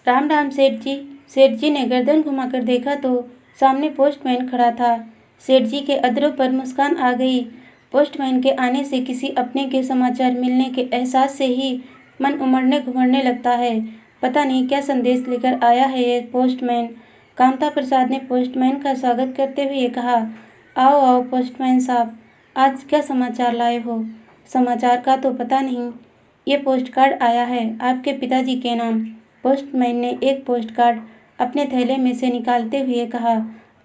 राम राम सेठ जी। सेठ जी ने गर्दन घुमाकर देखा तो सामने पोस्टमैन खड़ा था। सेठ जी के अधरों पर मुस्कान आ गई। पोस्टमैन के आने से किसी अपने के समाचार मिलने के एहसास से ही मन उमड़ने घुमड़ने लगता है। पता नहीं क्या संदेश लेकर आया है ये पोस्टमैन। कामता प्रसाद ने पोस्टमैन का स्वागत करते हुए कहा, आओ आओ पोस्टमैन साहब, आज क्या समाचार लाए हो? समाचार का तो पता नहीं। ये पोस्टकार्ड आया है आपके पिताजी के नाम। पोस्टमैन ने एक पोस्टकार्ड अपने थैले में से निकालते हुए कहा,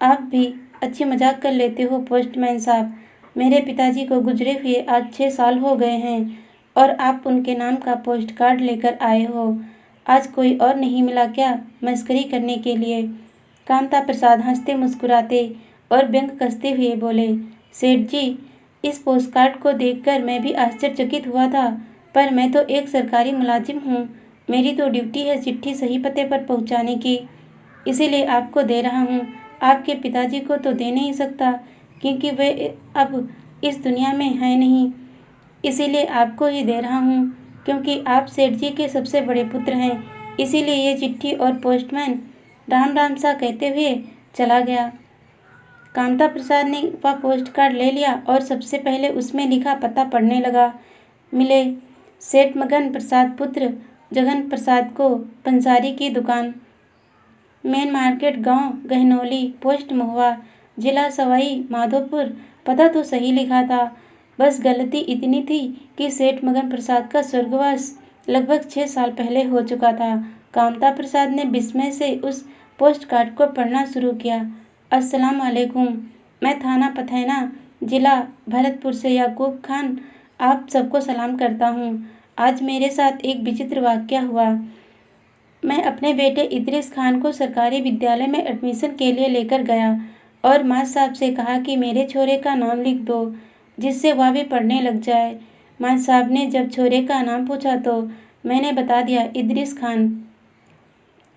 आप भी अच्छी मजाक कर लेते हो पोस्टमैन साहब। मेरे पिताजी को गुजरे हुए आज 6 साल हो गए हैं और आप उनके नाम का पोस्टकार्ड लेकर आए हो। आज कोई और नहीं मिला क्या मस्करी करने के लिए? कामता प्रसाद हंसते मुस्कुराते और व्यंग कसते हुए बोले, सेठ जी, इस पोस्टकार्ड को देखकर मैं भी आश्चर्यचकित हुआ था, पर मैं तो एक सरकारी मुलाजिम हूँ। मेरी तो ड्यूटी है चिट्ठी सही पते पर पहुँचाने की, इसीलिए आपको दे रहा हूँ। आपके पिताजी को तो दे नहीं सकता क्योंकि वे अब इस दुनिया में हैं नहीं, इसीलिए आपको ही दे रहा हूँ क्योंकि आप सेठ जी के सबसे बड़े पुत्र हैं, इसीलिए ये चिट्ठी। और पोस्टमैन राम राम सा कहते हुए चला गया। कामता प्रसाद ने वह पोस्टकार्ड ले लिया और सबसे पहले उसमें लिखा पता पढ़ने लगा। मिले सेठ मगन प्रसाद पुत्र जगन प्रसाद को, पंसारी की दुकान, मेन मार्केट, गांव गहनौली, पोस्ट महुआ, जिला सवाई माधोपुर। पता तो सही लिखा था, बस गलती इतनी थी कि सेठ मगन प्रसाद का स्वर्गवास लगभग 6 साल पहले हो चुका था। कामता प्रसाद ने विस्मय से उस पोस्टकार्ड को पढ़ना शुरू किया। अस्सलाम वालेकुम, मैं थाना पथैना, जिला भरतपुर से याकूब खान आप सबको सलाम करता हूँ। आज मेरे साथ एक विचित्र वाकया हुआ। मैं अपने बेटे इदरीस खान को सरकारी विद्यालय में एडमिशन के लिए लेकर गया और मास्टर साहब से कहा कि मेरे छोरे का नाम लिख दो जिससे वह भी पढ़ने लग जाए। मास्टर साहब ने जब छोरे का नाम पूछा तो मैंने बता दिया, इदरीस खान।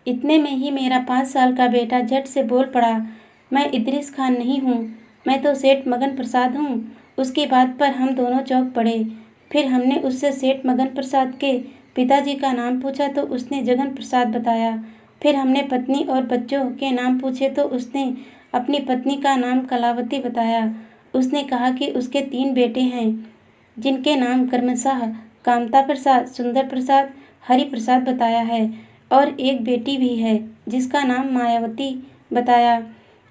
इतने में ही मेरा 5 साल का बेटा झट से बोल पड़ा, मैं इदरीस खान नहीं हूँ, मैं तो सेठ मगन प्रसाद हूँ। उसकी बात पर हम दोनों चौंक पड़े। फिर हमने उससे सेठ मगन प्रसाद के पिताजी का नाम पूछा तो उसने जगन प्रसाद बताया। फिर हमने पत्नी और बच्चों के नाम पूछे तो उसने अपनी पत्नी का नाम कलावती बताया। उसने कहा कि उसके 3 बेटे हैं जिनके नाम क्रमशः कामता प्रसाद, सुंदर प्रसाद, हरि प्रसाद बताया है और एक बेटी भी है जिसका नाम मायावती बताया।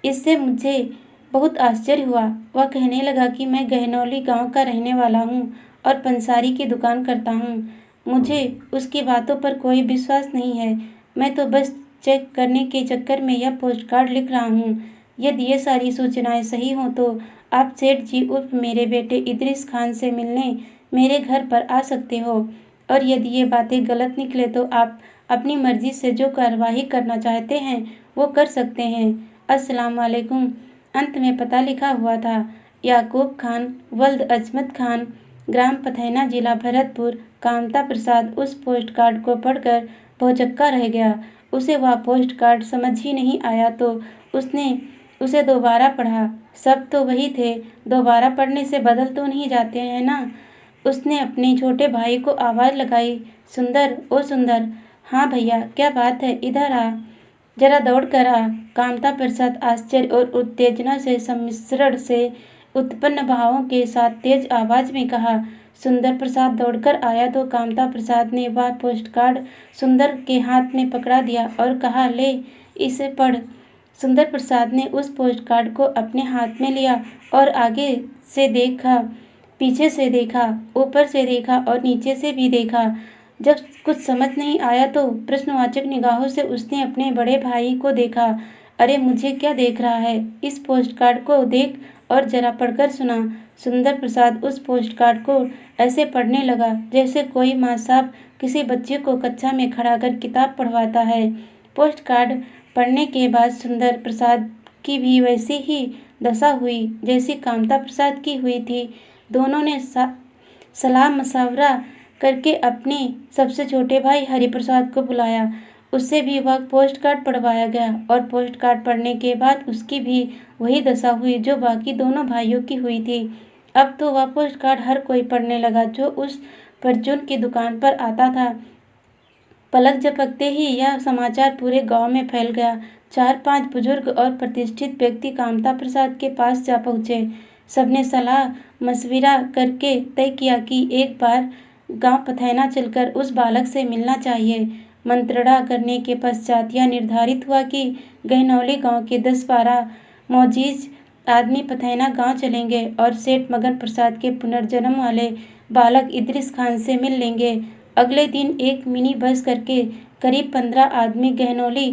इससे मुझे बहुत आश्चर्य हुआ। वह कहने लगा कि मैं गहनौली गांव का रहने वाला हूँ और पंसारी की दुकान करता हूँ। मुझे उसकी बातों पर कोई विश्वास नहीं है। मैं तो बस चेक करने के चक्कर में यह पोस्टकार्ड लिख रहा हूँ। यदि ये सारी सूचनाएं सही हों तो आप सेठ जी उर्फ मेरे बेटे इदरीस खान से मिलने मेरे घर पर आ सकते हो, और यदि ये बातें गलत निकले तो आप अपनी मर्जी से जो कार्यवाही करना चाहते हैं वो कर सकते हैं। अस्सलाम वालेकुम। अंत में पता लिखा हुआ था, याकूब खान वल्द अजमत खान, ग्राम पथैना, जिला भरतपुर। कामता प्रसाद उस पोस्टकार्ड को पढ़कर भौचक्का रह गया। उसे वह पोस्टकार्ड समझ ही नहीं आया तो उसने उसे दोबारा पढ़ा। सब तो वही थे, दोबारा पढ़ने से बदल तो नहीं जाते हैं ना। उसने अपने छोटे भाई को आवाज़ लगाई, सुंदर, ओ सुंदर। हाँ भैया, क्या बात है, इधर आ, जरा दौड़ कर आ। कामता प्रसाद आश्चर्य और उत्तेजना से सम्मिश्रण से उत्पन्न भावों के साथ तेज आवाज में कहा। सुंदर प्रसाद दौड़कर आया तो कामता प्रसाद ने वह पोस्टकार्ड सुंदर के हाथ में पकड़ा दिया और कहा, ले इसे पढ़। सुंदर प्रसाद ने उस पोस्टकार्ड को अपने हाथ में लिया और आगे से देखा, पीछे से देखा, ऊपर से देखा और नीचे से भी देखा। जब कुछ समझ नहीं आया तो प्रश्नवाचक निगाहों से उसने अपने बड़े भाई को देखा। अरे मुझे क्या देख रहा है, इस पोस्टकार्ड को देख और जरा पढ़कर सुना। सुंदर प्रसाद उस पोस्टकार्ड को ऐसे पढ़ने लगा जैसे कोई माँ साहब किसी बच्चे को कक्षा में खड़ा कर किताब पढ़वाता है। पोस्टकार्ड पढ़ने के बाद सुंदर प्रसाद की भी वैसी ही दशा हुई जैसी कामता प्रसाद की हुई थी। दोनों ने सलाह मशवरा करके अपने सबसे छोटे भाई हरिप्रसाद को बुलाया। उससे भी वह पोस्टकार्ड पढ़वाया गया और पोस्टकार्ड पढ़ने के बाद उसकी भी वही दशा हुई जो बाकी दोनों भाइयों की हुई थी। अब तो वह पोस्टकार्ड हर कोई पढ़ने लगा जो उस परचून की दुकान पर आता था। पलक झपकते ही यह समाचार पूरे गांव में फैल गया। 4-5 बुजुर्ग और प्रतिष्ठित व्यक्ति कामता प्रसाद के पास जा पहुंचे। सबने सलाह मशविरा करके तय किया कि एक बार गांव पथैना चलकर उस बालक से मिलना चाहिए। मंत्रणा करने के पश्चात यह निर्धारित हुआ कि गहनौली गांव के 10-12 मौजीज आदमी पथैना गांव चलेंगे और सेठ मगन प्रसाद के पुनर्जन्म वाले बालक इद्रिस खान से मिल लेंगे। अगले दिन एक मिनी बस करके करीब 15 आदमी गहनौली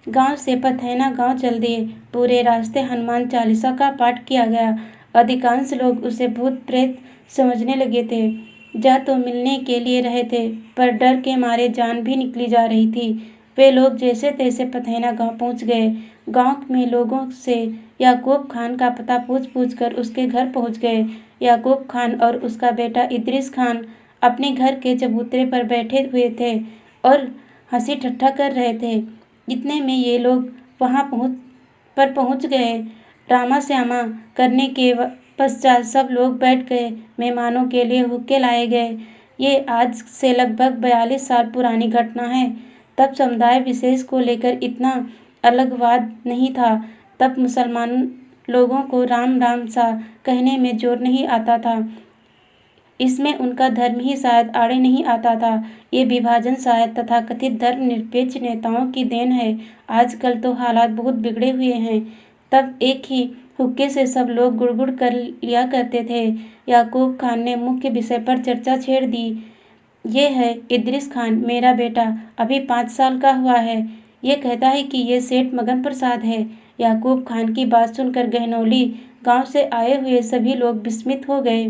गांव से पथैना गांव चल दिए। पूरे रास्ते हनुमान चालीसा का पाठ किया गया। अधिकांश लोग उसे भूत प्रेत समझने लगे थे। जा तो मिलने के लिए रहे थे, पर डर के मारे जान भी निकली जा रही थी। वे लोग जैसे तैसे पथैना गांव पहुंच गए। गांव में लोगों से याकूब खान का पता पूछ कर उसके घर पहुंच गए। याकूब खान और उसका बेटा इद्रिस खान अपने घर के चबूतरे पर बैठे हुए थे और हंसी ठट्ठा कर रहे थे। इतने में ये लोग वहां पहुंच गए। रामा श्यामा करने के पश्चात सब लोग बैठ गए। मेहमानों के लिए हुक्के लाए गए। ये आज से लगभग 42 साल पुरानी घटना है। तब समुदाय विशेष को लेकर इतना अलगवाद नहीं था। तब मुसलमान लोगों को राम राम सा कहने में जोर नहीं आता था। इसमें उनका धर्म ही शायद आड़े नहीं आता था। ये विभाजन शायद तथाकथित धर्मनिरपेक्ष नेताओं की देन है। आजकल तो हालात बहुत बिगड़े हुए हैं। तब एक ही हुक्के से सब लोग गुड़गुड़ कर लिया करते थे। याकूब खान ने मुख्य विषय पर चर्चा छेड़ दी। ये है इद्रिस खान, मेरा बेटा, अभी 5 साल का हुआ है। ये कहता है कि ये सेठ मगन प्रसाद है। याकूब खान की बात सुनकर गहनौली गांव से आए हुए सभी लोग विस्मित हो गए।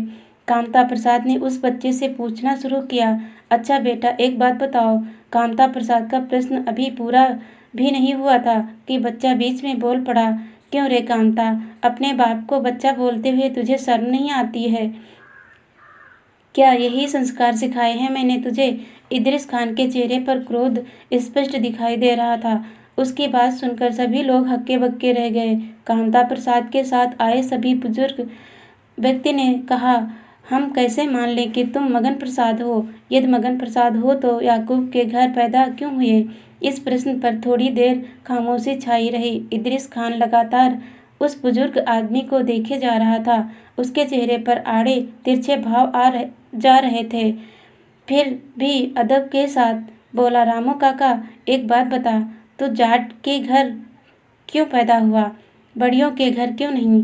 कामता प्रसाद ने उस बच्चे से पूछना शुरू किया, अच्छा बेटा, एक बात बताओ। कामता प्रसाद का प्रश्न अभी पूरा भी नहीं हुआ था कि बच्चा बीच में बोल पड़ा, क्यों रे कामता, अपने बाप को बच्चा बोलते हुए तुझे शर्म नहीं आती है? क्या यही संस्कार सिखाए हैं मैंने तुझे? इद्रिस खान के चेहरे पर क्रोध स्पष्ट दिखाई दे रहा था। उसकी बात सुनकर सभी लोग हक्के बक्के रह गए। कामता प्रसाद के साथ आए सभी बुजुर्ग व्यक्ति ने कहा, हम कैसे मान लें कि तुम मगन प्रसाद हो? यदि मगन प्रसाद हो तो याकूब के घर पैदा क्यों हुए? इस प्रश्न पर थोड़ी देर खामोशी छाई रही। इद्रिस खान लगातार उस बुजुर्ग आदमी को देखे जा रहा था। उसके चेहरे पर आड़े तिरछे भाव जा रहे थे। फिर भी अदब के साथ बोला, रामू काका, एक बात बता, तू जाट के घर क्यों पैदा हुआ, बड़ियों के घर क्यों नहीं?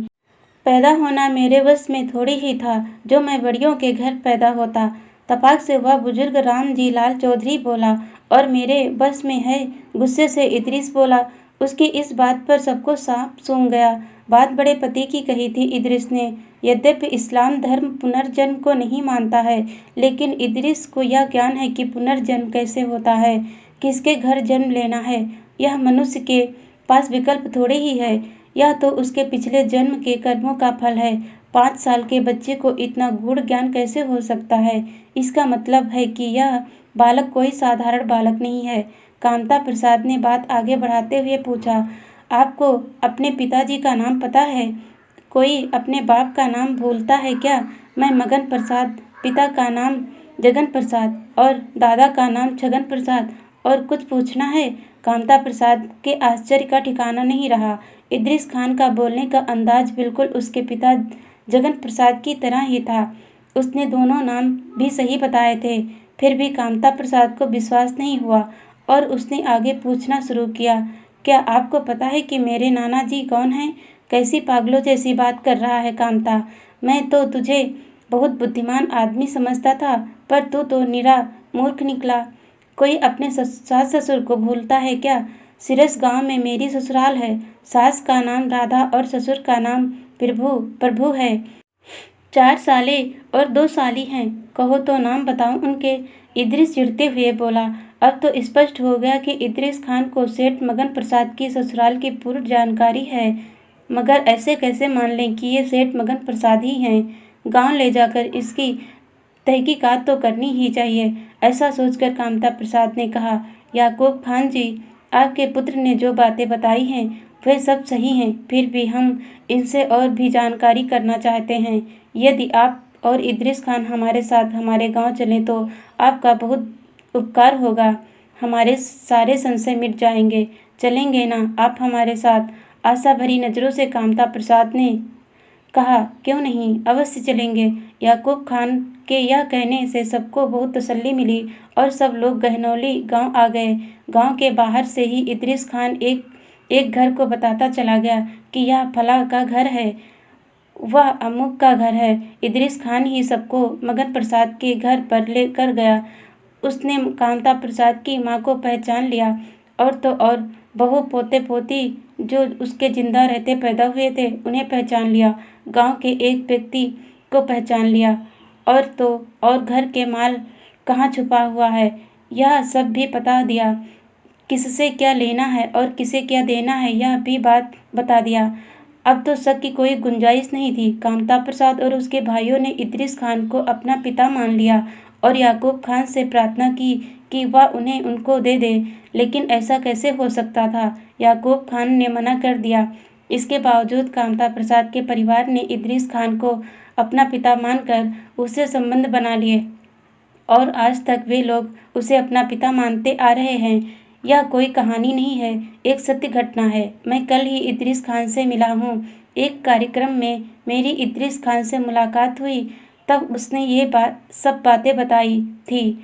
पैदा होना मेरे वश में थोड़ी ही था जो मैं बड़ियों के घर पैदा होता। तपाक से वह बुजुर्ग रामजी लाल चौधरी बोला। और मेरे बस में है, गुस्से से इद्रिस बोला। उसकी इस बात पर सबको साफ सूंघ गया। बात बड़े पति की कही थी इद्रिस ने। यद्यपि इस्लाम धर्म पुनर्जन्म को नहीं मानता है, लेकिन इद्रिस को यह ज्ञान है कि पुनर्जन्म कैसे होता है, किसके घर जन्म लेना है। यह मनुष्य के पास विकल्प थोड़े ही है, यह तो उसके पिछले जन्म के कर्मों का फल है। 5 साल के बच्चे को इतना गूढ़ ज्ञान कैसे हो सकता है? इसका मतलब है कि यह बालक कोई साधारण बालक नहीं है। कामता प्रसाद ने बात आगे बढ़ाते हुए पूछा, आपको अपने पिताजी का नाम पता है? कोई अपने बाप का नाम भूलता है क्या? मैं मगन प्रसाद, पिता का नाम जगन प्रसाद और दादा का नाम छगन प्रसाद। और कुछ पूछना है? कामता प्रसाद के आश्चर्य का ठिकाना नहीं रहा। इद्रिस खान का बोलने का अंदाज बिल्कुल उसके पिता जगन प्रसाद की तरह ही था। उसने दोनों नाम भी सही बताए थे। फिर भी कामता प्रसाद को विश्वास नहीं हुआ और उसने आगे पूछना शुरू किया, क्या आपको पता है कि मेरे नाना जी कौन हैं? कैसी पागलों जैसी बात कर रहा है कामता। मैं तो तुझे बहुत बुद्धिमान आदमी समझता था, पर तू तो निरा मूर्ख निकला। कोई अपने सास ससुर को भूलता है क्या? सिरस गांव में मेरी ससुराल है। सास का नाम राधा और ससुर का नाम प्रभु है। 4 साले और 2 साली हैं। कहो तो नाम बताओ उनके। इद्रिस चिढ़ते हुए बोला। अब तो स्पष्ट हो गया कि इद्रिस खान को सेठ मगन प्रसाद की ससुराल की पूर्व जानकारी है, मगर ऐसे कैसे मान लें कि ये सेठ मगन प्रसाद ही हैं? गांव ले जाकर इसकी तहकीकात तो करनी ही चाहिए। ऐसा सोचकर कामता प्रसाद ने कहा, याकूब खान जी, आपके पुत्र ने जो बातें बताई हैं वे सब सही हैं, फिर भी हम इनसे और भी जानकारी करना चाहते हैं। यदि आप और इद्रिस खान हमारे साथ हमारे गांव चलें तो आपका बहुत उपकार होगा। हमारे सारे संशय मिट जाएंगे। चलेंगे ना आप हमारे साथ? आशा भरी नज़रों से कामता प्रसाद ने कहा। क्यों नहीं, अवश्य चलेंगे। याकूब खान के यह कहने से सबको बहुत तसल्ली मिली और सब लोग गहनौली गांव आ गए। गांव के बाहर से ही इदरीस खान एक घर को बताता चला गया कि यह फला का घर है, वह अमुक का घर है। इदरीस खान ही सबको मगन प्रसाद के घर पर लेकर गया। उसने कामता प्रसाद की माँ को पहचान लिया और तो और बहू पोते पोती जो उसके जिंदा रहते पैदा हुए थे उन्हें पहचान लिया। गांव के एक व्यक्ति को पहचान लिया और तो और घर के माल कहाँ छुपा हुआ है यह सब भी बता दिया। किससे क्या लेना है और किसे क्या देना है यह भी बात बता दिया। अब तो शक की कोई गुंजाइश नहीं थी। कामता प्रसाद और उसके भाइयों ने इदरीस खान को अपना पिता मान लिया और याकूब खान से प्रार्थना की कि वह उन्हें उनको दे दे। लेकिन ऐसा कैसे हो सकता था? याकूब खान ने मना कर दिया। इसके बावजूद कामता प्रसाद के परिवार ने इदरीस खान को अपना पिता मानकर उससे संबंध बना लिए और आज तक वे लोग उसे अपना पिता मानते आ रहे हैं। यह कोई कहानी नहीं है, एक सत्य घटना है। मैं कल ही इदरीस खान से मिला हूँ। एक कार्यक्रम में मेरी इदरीस खान से मुलाकात हुई, तब उसने ये सब बातें बताई थी।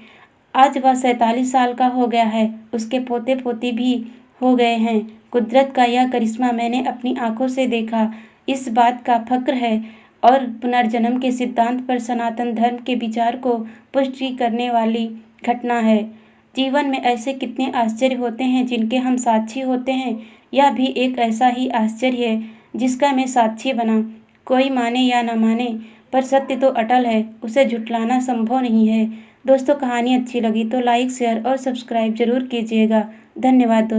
आज वह 47 साल का हो गया है। उसके पोते पोती भी हो गए हैं। कुदरत का यह करिश्मा मैंने अपनी आंखों से देखा। इस बात का फक्र है और पुनर्जन्म के सिद्धांत पर सनातन धर्म के विचार को पुष्टि करने वाली घटना है। जीवन में ऐसे कितने आश्चर्य होते हैं जिनके हम साक्षी होते हैं। यह भी एक ऐसा ही आश्चर्य है जिसका मैं साक्षी बना। कोई माने या न माने, पर सत्य तो अटल है, उसे झुठलाना संभव नहीं है। दोस्तों, कहानी अच्छी लगी तो लाइक, शेयर और सब्सक्राइब जरूर कीजिएगा। धन्यवाद दोस्तों।